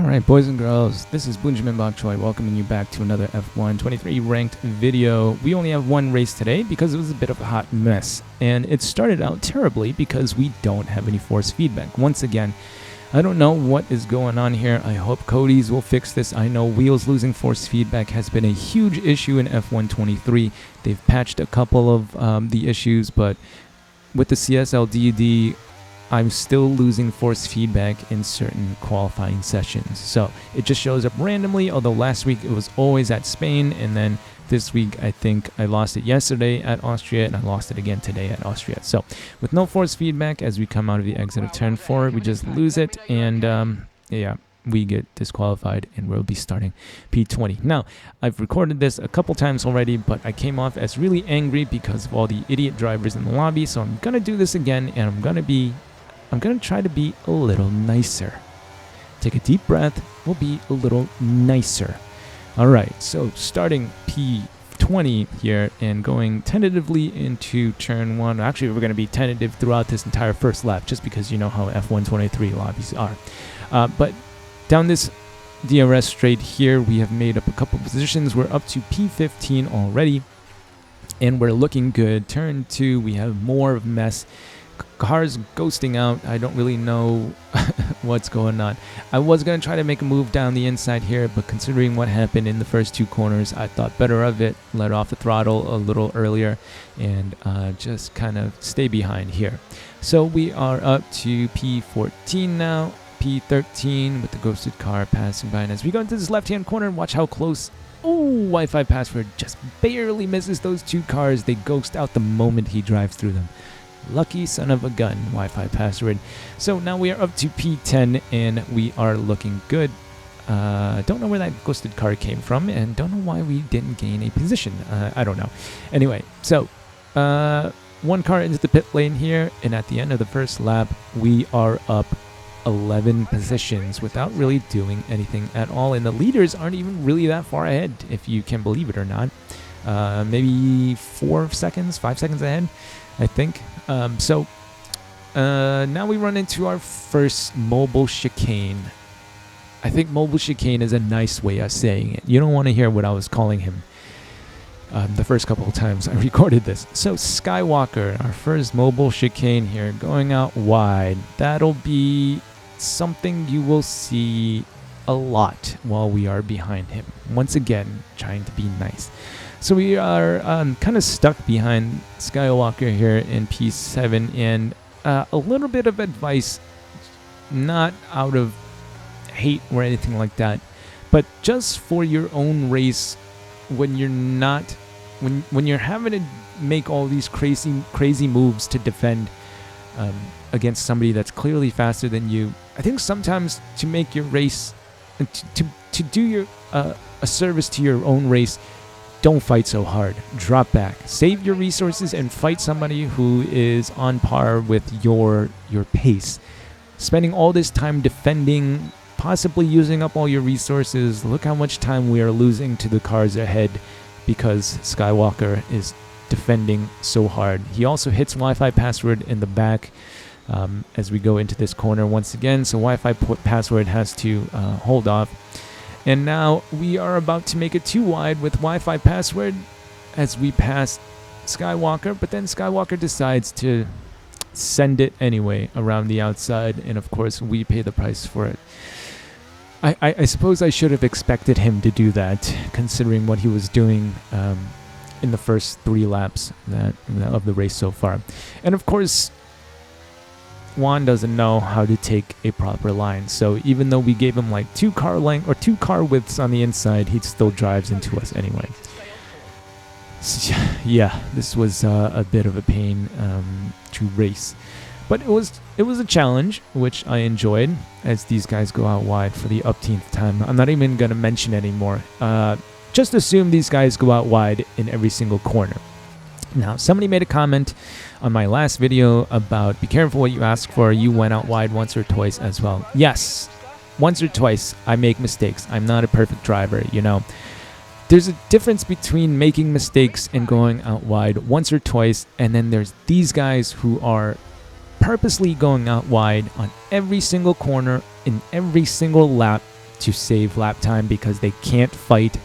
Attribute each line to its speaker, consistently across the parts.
Speaker 1: Alright, boys and girls, this is Benjamin Bok Choi welcoming you back to another F1 23 ranked video. We only have one race today because it was a bit of a hot mess, and it started out terribly because we don't have any force feedback. Once again, I don't know what is going on here. I hope Cody's will fix this. I know wheels losing force feedback has been a huge issue in F1 23. They've patched a couple of the issues, but with the CSLDD, I'm still losing force feedback in certain qualifying sessions. So it just shows up randomly, although last week it was always at Spain, and then this week I think I lost it yesterday at Austria, and I lost it again today at Austria. So with no force feedback, as we come out of the exit of turn 4, we just lose it, and yeah, we get disqualified, and we'll be starting P20. Now, I've recorded this a couple times already, but I came off as really angry because of all the idiot drivers in the lobby, so I'm gonna do this again, and I'm gonna try to be a little nicer. Take a deep breath. We'll be a little nicer. All right, so starting P20 here and going tentatively into turn 1. Actually, we're going to be tentative throughout this entire first lap just because you know how F1 23 lobbies are. But down this DRS straight here, we have made up a couple positions. We're up to P15 already, and we're looking good. Turn 2, we have more of a mess. Cars ghosting out. I don't really know what's going on. I was going to try to make a move down the inside here, but considering what happened in the first two corners, I thought better of it. Let off the throttle a little earlier and just kind of stay behind here. So we are up to P14 now. P13 with the ghosted car passing by. And as we go into this left-hand corner, watch how close. Oh, Wi-Fi password just barely misses those two cars. They ghost out the moment he drives through them. Lucky son of a gun, Wi-Fi password. So now we are up to P10 and we are looking good. Don't know where that ghosted car came from and don't know why we didn't gain a position. I don't know. Anyway, so one car into the pit lane here, and at the end of the first lap, we are up 11 positions without really doing anything at all. And the leaders aren't even really that far ahead, if you can believe it or not. Maybe 5 seconds ahead, I think. So now we run into our first mobile chicane. I think mobile chicane is a nice way of saying it. You don't want to hear what I was calling him the first couple of times I recorded this. So Skywalker, our first mobile chicane here, going out wide. That'll be something you will see a lot while we are behind him. Once again, trying to be nice. So we are kind of stuck behind Skywalker here in P7, and a little bit of advice, not out of hate or anything like that, but just for your own race, when you're not, when you're having to make all these crazy moves to defend against somebody that's clearly faster than you. I think sometimes to make your race, to do your a service to your own race, don't fight so hard. Drop back. Save your resources and fight somebody who is on par with your pace. Spending all this time defending, possibly using up all your resources. Look how much time we are losing to the cars ahead because Skywalker is defending so hard. He also hits Wi-Fi password in the back as we go into this corner once again. So Wi-Fi password has to hold off. And now we are about to make it too wide with Wi-Fi password as we pass Skywalker, but then Skywalker decides to send it anyway around the outside, and of course we pay the price for it. I suppose I should have expected him to do that, considering what he was doing in the first 3 laps of the race so far. And of course, Juan doesn't know how to take a proper line, so even though we gave him like 2 car length or 2 car widths on the inside, he still drives into us anyway. So, yeah, this was a bit of a pain to race, but it was a challenge which I enjoyed as these guys go out wide for the upteenth time. I'm not even gonna mention anymore. Just assume these guys go out wide in every single corner. Now, somebody made a comment on my last video about be careful what you ask for. You went out wide once or twice as well. Yes, once or twice I make mistakes. I'm not a perfect driver, you know. There's a difference between making mistakes and going out wide once or twice, and then there's these guys who are purposely going out wide on every single corner in every single lap to save lap time because they can't fight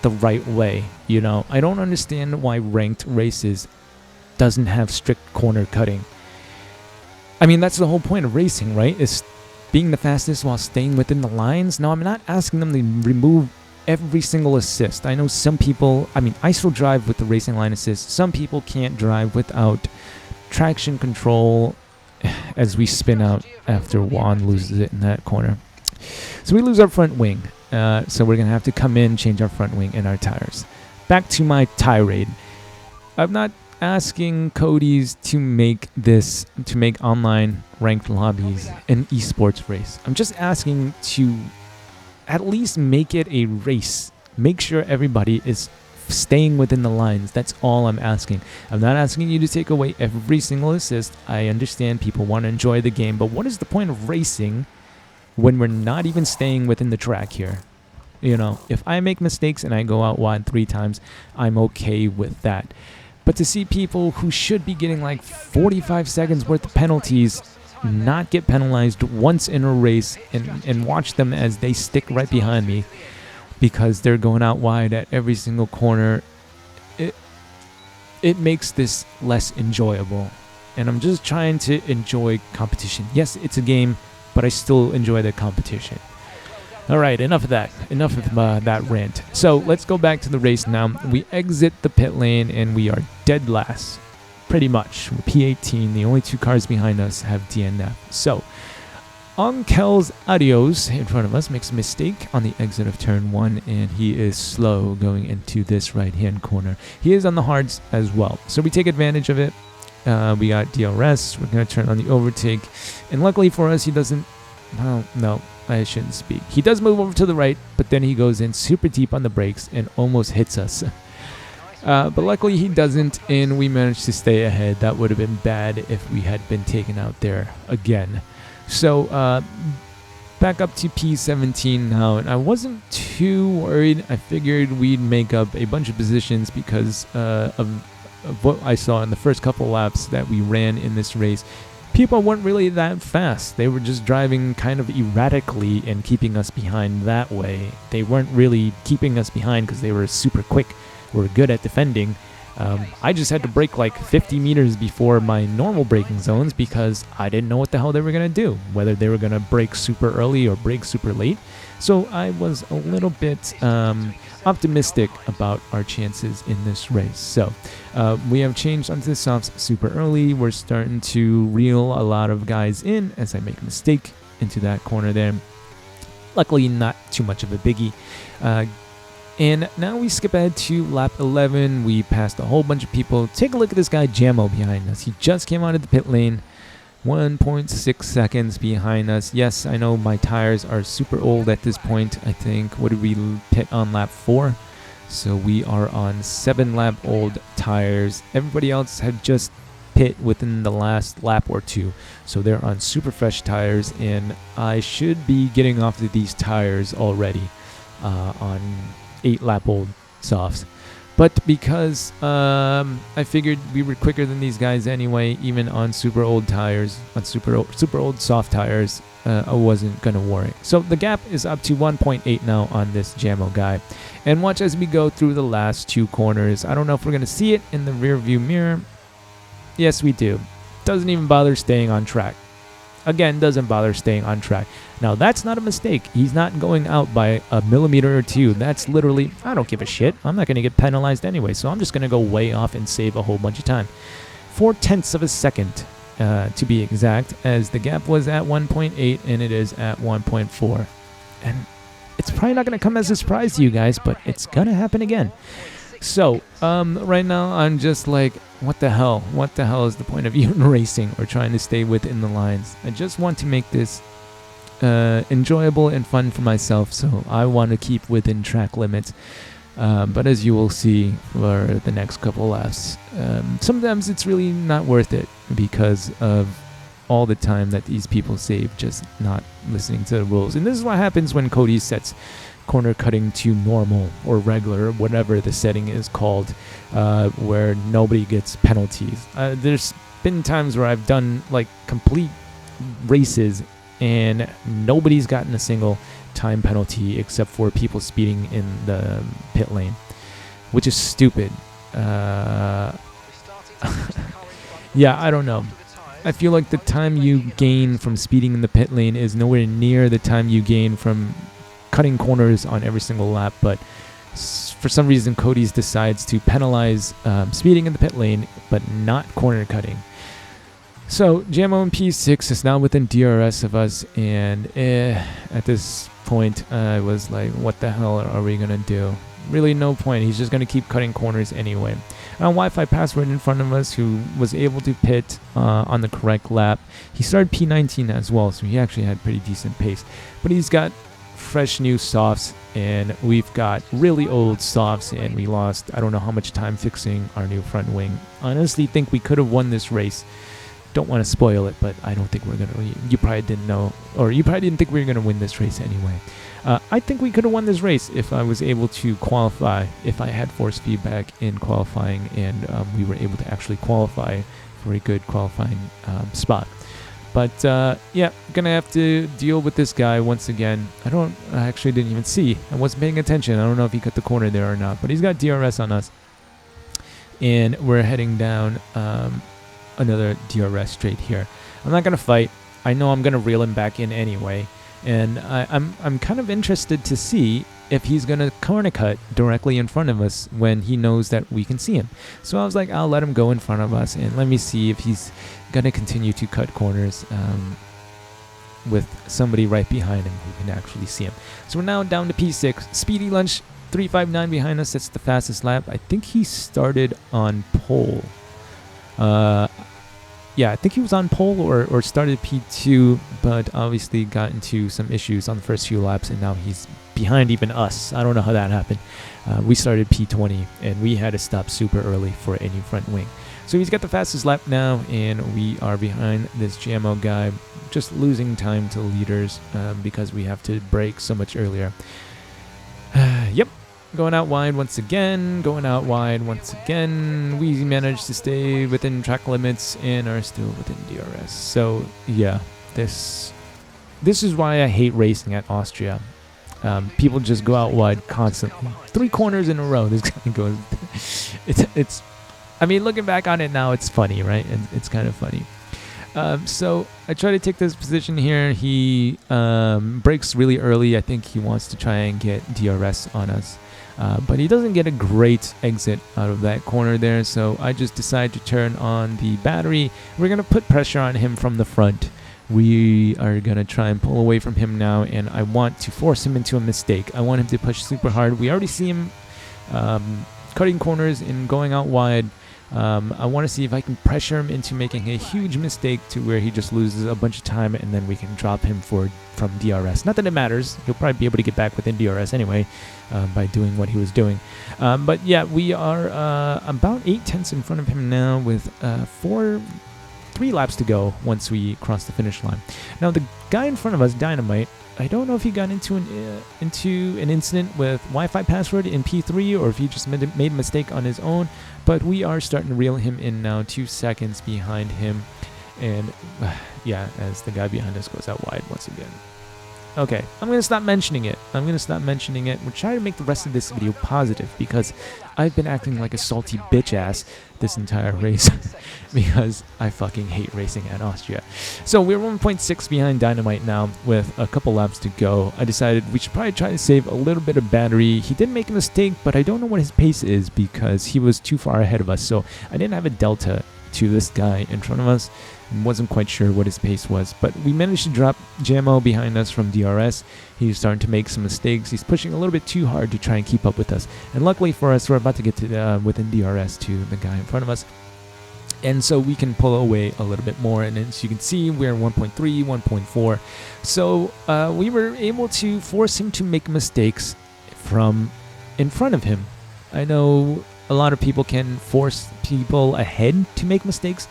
Speaker 1: the right way. You know, I don't understand why ranked races doesn't have strict corner cutting. I mean, that's the whole point of racing, right? Is being the fastest while staying within the lines. Now, I'm not asking them to remove every single assist. I know some people, I mean, I still drive with the racing line assist. Some people can't drive without traction control as we spin out after Juan loses it in that corner. So we lose our front wing. So we're going to have to come in, change our front wing and our tires. Back to my tirade. I'm not asking Cody's to make online ranked lobbies an esports race. I'm just asking to at least make it a race. Make sure everybody is staying within the lines. That's all I'm asking. I'm not asking you to take away every single assist. I understand people want to enjoy the game, but what is the point of racing when we're not even staying within the track here? You know, if I make mistakes and I go out wide 3 times, I'm okay with that. But to see people who should be getting like 45 seconds worth of penalties not get penalized once in a race and watch them as they stick right behind me because they're going out wide at every single corner, it makes this less enjoyable. And I'm just trying to enjoy competition. Yes, it's a game, but I still enjoy the competition. All right, enough of that. Enough of that rant. So let's go back to the race now. We exit the pit lane and we are dead last. Pretty much. We're P18. The only 2 cars behind us have DNF. So Onkel's Adios in front of us makes a mistake on the exit of turn 1, and he is slow going into this right-hand corner. He is on the hards as well. So we take advantage of it. We got DRS. We're going to turn on the overtake. And luckily for us, he doesn't... Well, no. I shouldn't speak. He does move over to the right, but then he goes in super deep on the brakes and almost hits us. But luckily he doesn't, and we managed to stay ahead. That would have been bad if we had been taken out there again. So back up to P17 now, and I wasn't too worried. I figured we'd make up a bunch of positions because of what I saw in the first couple laps that we ran in this race. People weren't really that fast. They were just driving kind of erratically and keeping us behind that way. They weren't really keeping us behind because they were super quick. We're good at defending. I just had to brake like 50 meters before my normal braking zones because I didn't know what the hell they were going to do, whether they were going to brake super early or brake super late. So I was a little bit optimistic about our chances in this race. So we have changed onto the softs super early. We're starting to reel a lot of guys in as I make a mistake into that corner there. Luckily, not too much of a biggie. And now we skip ahead to lap 11. We passed a whole bunch of people. Take a look at this guy Jamo behind us. He just came out of the pit lane. 1.6 seconds behind us. Yes, I know my tires are super old at this point. I think, what did we pit on lap 4? So we are on 7 lap old tires. Everybody else had just pit within the last lap or 2. So they're on super fresh tires, and I should be getting off of these tires already on 8 lap old softs. But because I figured we were quicker than these guys anyway, even on super old tires, on super old soft tires, I wasn't going to worry. So the gap is up to 1.8 now on this Jamo guy. And watch as we go through the last 2 corners. I don't know if we're going to see it in the rear view mirror. Yes, we do. Doesn't even bother staying on track. Again, doesn't bother staying on track. Now, that's not a mistake. He's not going out by a millimeter or 2. That's literally, I don't give a shit. I'm not going to get penalized anyway, so I'm just going to go way off and save a whole bunch of time. 0.4 of a second, to be exact, as the gap was at 1.8 and it is at 1.4. And it's probably not going to come as a surprise to you guys, but it's going to happen again. So, right now, I'm just like, what the hell? What the hell is the point of even racing or trying to stay within the lines? I just want to make this enjoyable and fun for myself, so I want to keep within track limits. But as you will see for the next couple laps, sometimes it's really not worth it because of all the time that these people save just not listening to the rules. And this is what happens when Cody sets corner cutting to normal or regular, whatever the setting is called, where nobody gets penalties. There's been times where I've done like complete races and nobody's gotten a single time penalty except for people speeding in the pit lane, which is stupid. Yeah, I don't know. I feel like the time you gain from speeding in the pit lane is nowhere near the time you gain from cutting corners on every single lap, but for some reason Cody's decides to penalize speeding in the pit lane but not corner cutting. So JMO in P6 is now within DRS of us, and at this point I was like, what the hell are we gonna do? Really no point. He's just gonna keep cutting corners anyway. Wi-Fi password in front of us, who was able to pit on the correct lap. He started P19 as well, so he actually had pretty decent pace. But he's got fresh new softs, and we've got really old softs, and we lost I don't know how much time fixing our new front wing. Honestly think we could have won this race. Don't want to spoil it, but I don't think we're gonna. You probably didn't know, or you probably didn't think we were gonna win this race anyway. I think we could have won this race if I was able to qualify, if I had force feedback in qualifying, and we were able to actually qualify for a good qualifying spot. But yeah, gonna have to deal with this guy once again. I actually didn't even see. I wasn't paying attention. I don't know if he cut the corner there or not, but he's got DRS on us, and we're heading down another DRS straight here. I'm not gonna fight. I know I'm gonna reel him back in anyway. And I'm kind of interested to see if he's going to corner cut directly in front of us when he knows that we can see him. So I was like, I'll let him go in front of us, and let me see if he's going to continue to cut corners with somebody right behind him who can actually see him. So we're now down to P6. Speedy Lunch 359 behind us. That's the fastest lap. I think he started on pole. Yeah, I think he was on pole or started P2, but obviously got into some issues on the first few laps, and now he's behind even us. I don't know how that happened. We started P20, and we had to stop super early for a new front wing. So he's got the fastest lap now, and we are behind this JMO guy, just losing time to leaders because we have to brake so much earlier. Yep. Going out wide once again, We managed to stay within track limits and are still within DRS. So yeah, this is why I hate racing at Austria. People just go out wide constantly. 3 corners in a row. This guy goes. It's. I mean, looking back on it now, it's funny, right? And it's kind of funny. So I try to take this position here. He brakes really early. I think he wants to try and get DRS on us. But he doesn't get a great exit out of that corner there, so I just decide to turn on the battery. We're going to put pressure on him from the front. We are going to try and pull away from him now, and I want to force him into a mistake. I want him to push super hard. We already see him cutting corners and going out wide. I want to see if I can pressure him into making a huge mistake to where he just loses a bunch of time, and then we can drop him from DRS. Not that it matters. He'll probably be able to get back within DRS anyway by doing what he was doing. But yeah, we are about 8 tenths in front of him now with 3 laps to go once we cross the finish line. Now the guy in front of us, Dynamite, I don't know if he got into an incident with Wi-Fi password in P3 or if he just made a mistake on his own, but we are starting to reel him in now, 2 seconds behind him, and yeah, as the guy behind us goes out wide once again. Okay, I'm going to stop mentioning it. We're trying to make the rest of this video positive because I've been acting like a salty bitch ass this entire race because I fucking hate racing at Austria. So we're 1.6 behind Dynamite now with a couple laps to go. I decided we should probably try to save a little bit of battery. He did make a mistake, but I don't know what his pace is because he was too far ahead of us. So I didn't have a delta to this guy in front of us. Wasn't quite sure what his pace was, but we managed to drop JMO behind us from DRS. He's starting to make some mistakes. He's pushing a little bit too hard to try and keep up with us. And luckily for us, we're about to get to within DRS to the guy in front of us. And so we can pull away a little bit more. And as you can see, we're 1.3, 1.4. So we were able to force him to make mistakes from in front of him. I know a lot of people can force people ahead to make mistakes,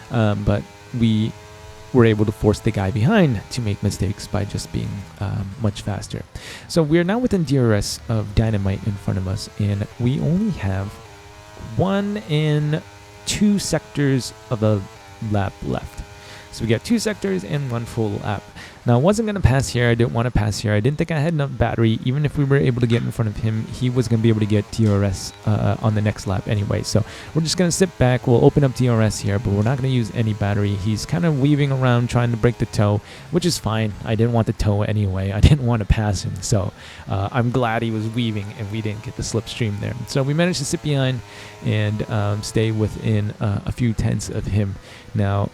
Speaker 1: but we were able to force the guy behind to make mistakes by just being much faster. So we're now within DRS of Dynamite in front of us, and we only have 1 and 2 sectors of a lap left. So we got 2 sectors and 1 full lap. Now, I wasn't going to pass here. I didn't want to pass here. I didn't think I had enough battery. Even if we were able to get in front of him, he was going to be able to get DRS on the next lap anyway. So we're just going to sit back. We'll open up DRS here, but we're not going to use any battery. He's kind of weaving around trying to break the toe, which is fine. I didn't want the toe anyway. I didn't want to pass him. So I'm glad he was weaving and we didn't get the slipstream there. So we managed to sit behind and stay within a few tenths of him. Now,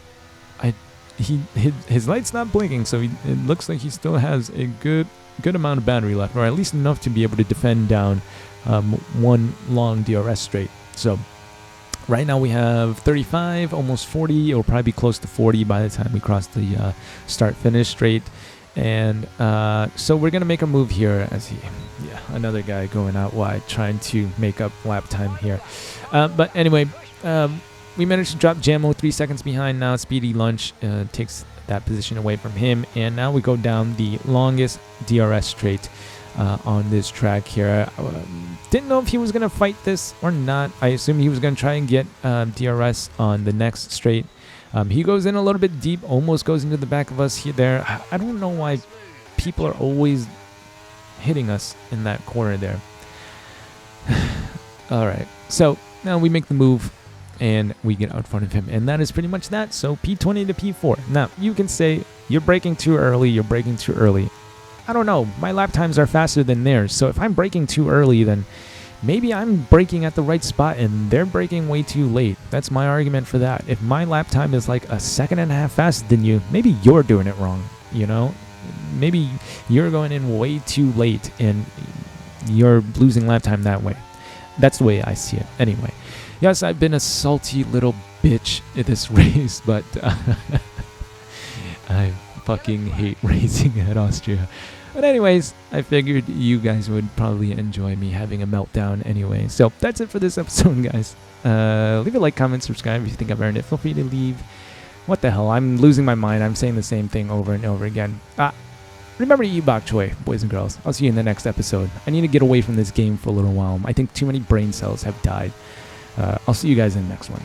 Speaker 1: his light's not blinking, so it looks like he still has a good amount of battery left, or at least enough to be able to defend down one long DRS straight. So right now we have 35, almost 40, or probably close to 40 by the time we cross the start-finish straight. And so we're gonna make a move here as another guy going out wide, trying to make up lap time here. But anyway. We managed to drop Jammo 3 seconds behind now. Speedy Lunch takes that position away from him. And now we go down the longest DRS straight on this track here. Didn't know if he was going to fight this or not. I assumed he was going to try and get DRS on the next straight. He goes in a little bit deep, almost goes into the back of us there. I don't know why people are always hitting us in that corner there. All right, so now we make the move. And we get out in front of him. And that is pretty much that. So P20 to P4. Now, you can say, you're braking too early, you're braking too early. I don't know. My lap times are faster than theirs. So if I'm braking too early, then maybe I'm braking at the right spot and they're braking way too late. That's my argument for that. If my lap time is like a second and a half faster than you, maybe you're doing it wrong, you know? Maybe you're going in way too late and you're losing lap time that way. That's the way I see it. Anyway. Yes, I've been a salty little bitch in this race, but I fucking hate racing at Austria. But anyways, I figured you guys would probably enjoy me having a meltdown anyway. So that's it for this episode, guys. Leave a like, comment, subscribe if you think I've earned it. Feel free to leave. What the hell? I'm losing my mind. I'm saying the same thing over and over again. Remember to eat bok choy, boys and girls. I'll see you in the next episode. I need to get away from this game for a little while. I think too many brain cells have died. I'll see you guys in the next one.